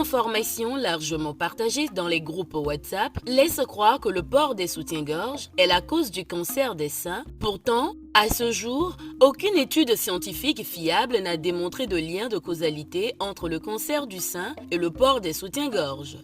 informations largement partagées dans les groupes WhatsApp laissent croire que le port des soutiens-gorge est la cause du cancer des seins. Pourtant, à ce jour, aucune étude scientifique fiable n'a démontré de lien de causalité entre le cancer du sein et le port des soutiens-gorge.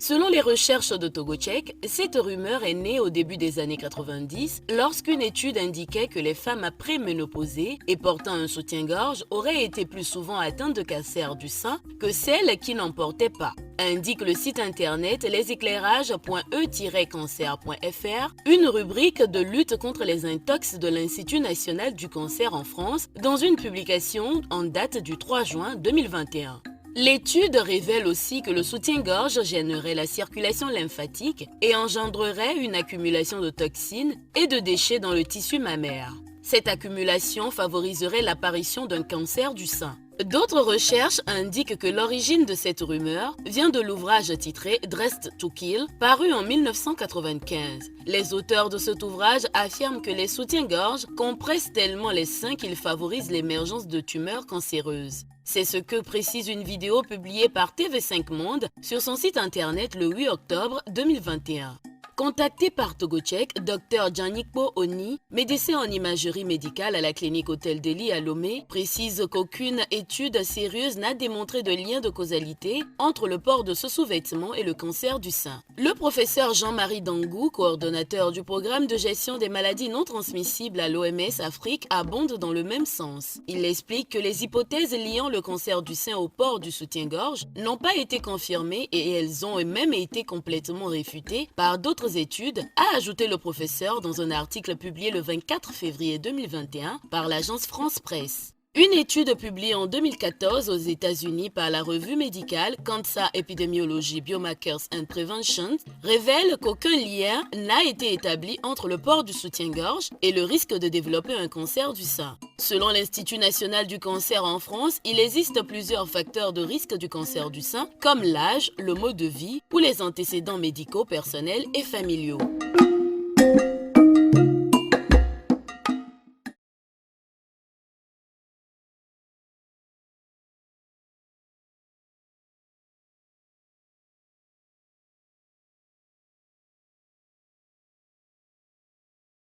Selon les recherches de Togocheck, cette rumeur est née au début des années 90 lorsqu'une étude indiquait que les femmes préménopausées et portant un soutien-gorge auraient été plus souvent atteintes de cancer du sein que celles qui n'en portaient pas, indique le site internet leséclairages.e-cancer.fr, une rubrique de lutte contre les intox de l'Institut national du cancer en France dans une publication en date du 3 juin 2021. L'étude révèle aussi que le soutien-gorge gênerait la circulation lymphatique et engendrerait une accumulation de toxines et de déchets dans le tissu mammaire. Cette accumulation favoriserait l'apparition d'un cancer du sein. D'autres recherches indiquent que l'origine de cette rumeur vient de l'ouvrage titré Dressed to Kill, paru en 1995. Les auteurs de cet ouvrage affirment que les soutiens-gorge compressent tellement les seins qu'ils favorisent l'émergence de tumeurs cancéreuses. C'est ce que précise une vidéo publiée par TV5 Monde sur son site internet le 8 octobre 2021. Contacté par Togocheck, Dr Janikpo Oni, médecin en imagerie médicale à la clinique Hôtel Delhi à Lomé, précise qu'aucune étude sérieuse n'a démontré de lien de causalité entre le port de ce sous-vêtement et le cancer du sein. Le professeur Jean-Marie Dangou, coordonnateur du programme de gestion des maladies non transmissibles à l'OMS Afrique, abonde dans le même sens. Il explique que les hypothèses liant le cancer du sein au port du soutien-gorge n'ont pas été confirmées et elles ont même été complètement réfutées par d'autres études, a ajouté le professeur dans un article publié le 24 février 2021 par l'agence France Presse. Une étude publiée en 2014 aux États-Unis par la revue médicale Cancer Epidemiology Biomarkers and Prevention révèle qu'aucun lien n'a été établi entre le port du soutien-gorge et le risque de développer un cancer du sein. Selon l'Institut national du cancer en France, il existe plusieurs facteurs de risque du cancer du sein, comme l'âge, le mode de vie ou les antécédents médicaux personnels et familiaux.